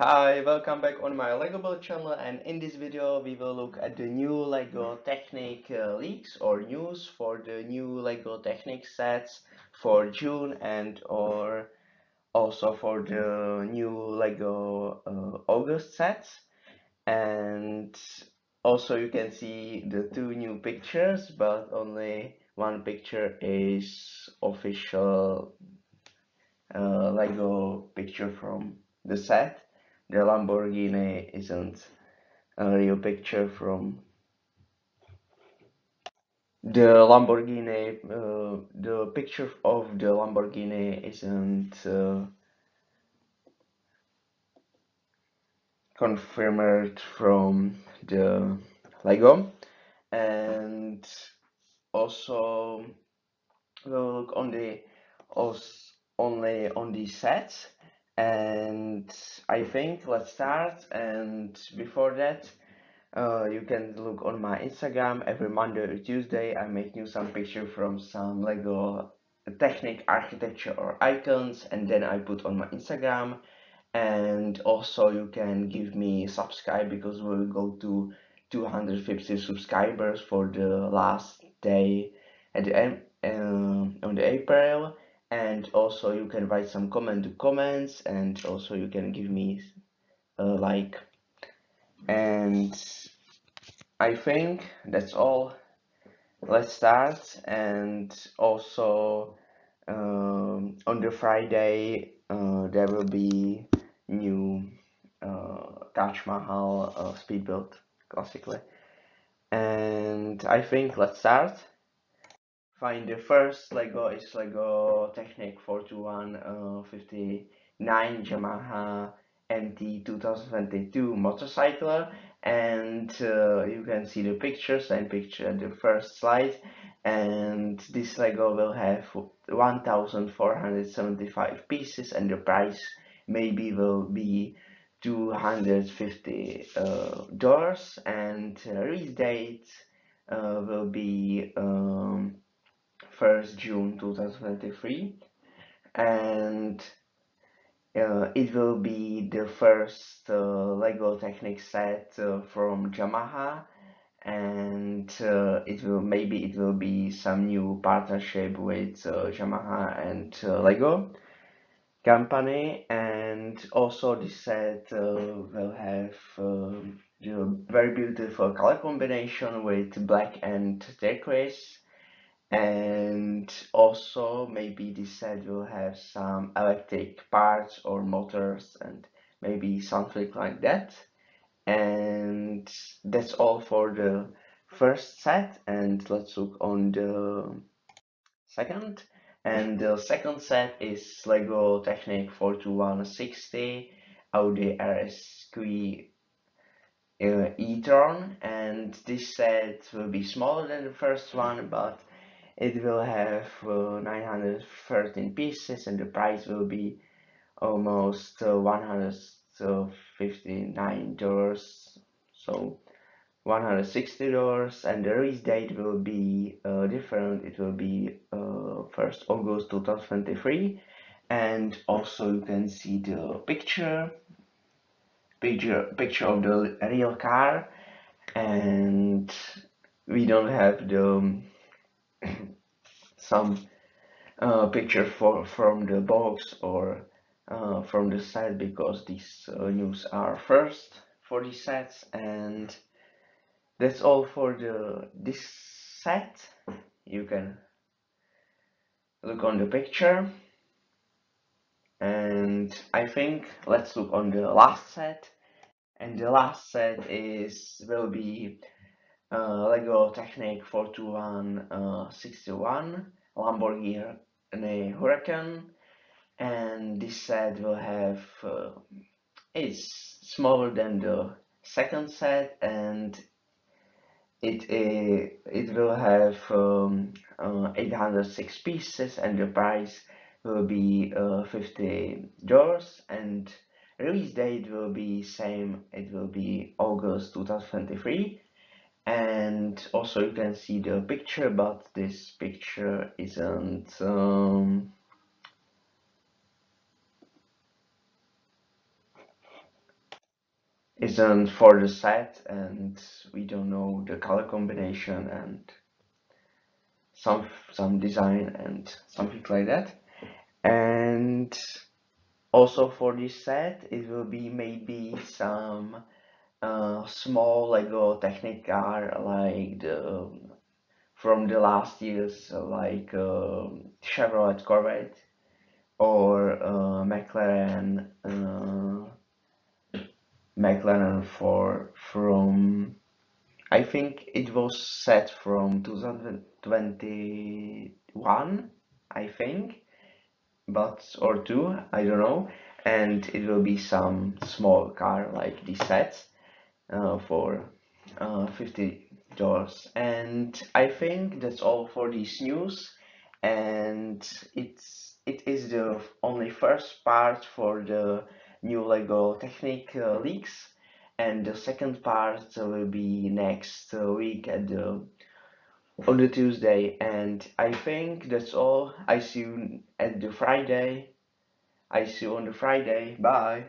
Hi, welcome back on my Lego build channel, and in this video we will look at the new Lego Technic leaks or news for the new Lego Technic sets for June and or also for the new Lego August sets. And also you can see the two new pictures, but only one picture is official Lego picture from the set. The Lamborghini isn't a real picture from the picture of the Lamborghini isn't confirmed from the Lego. And also we'll look on the only on the sets. And I think let's start. And before that, you can look on my Instagram every Monday or Tuesday. I make new some picture from some Lego Technic architecture or icons, and then I put on my Instagram. And also you can give me subscribe because we will go to 250 subscribers for the last day at the end on the April. And also you can write some comments, and also you can give me a like. And I think that's all. Let's start. And also on the Friday there will be new Taj Mahal speed build classically. And I think let's start. Fine, the first Lego is Lego Technic 42159 Yamaha MT 2022 motorcycle. And you can see the pictures and picture at the first slide. And this Lego will have 1475 pieces, and the price maybe will be $250 and release date will be 1st June 2023. And it will be the first Lego Technic set from Yamaha. And it will be some new partnership with Yamaha and Lego company. And also this set will have the very beautiful color combination with black and turquoise. And also maybe this set will have some electric parts or motors and maybe something like that. And that's all for the first set. And let's look on the second. And the second set is Lego Technic 42160 Audi RS3 e-tron. And this set will be smaller than the first one, but it will have 913 pieces, and the price will be almost $159, so $160. And the release date will be different. It will be 1st August 2023. And also you can see the picture of the real car. And we don't have the some picture from the box or from the set, because these news are first for these sets. And that's all for this set. You can look on the picture. And I think let's look on the last set. And the last set will be Lego Technic 42161 Lamborghini Hurrican. And this set will have it's smaller than the second set, and it will have 806 pieces, and the price will be $50. And release date will be same. It will be August 2023. And also you can see the picture, but this picture isn't isn't for the set, and we don't know the color combination and some design and something like that. And also for this set, it will be maybe some small Lego Technic car like the from the last years, like Chevrolet Corvette or McLaren for from I think it was set from 2021, I think, but or two, I don't know, and it will be some small car like this set for $50. And I think that's all for this news. And it is the only first part for the new Lego Technic leaks. And the second part will be next week at the on the Tuesday. And I think that's all. I see you at the Friday. I see you on the Friday. Bye.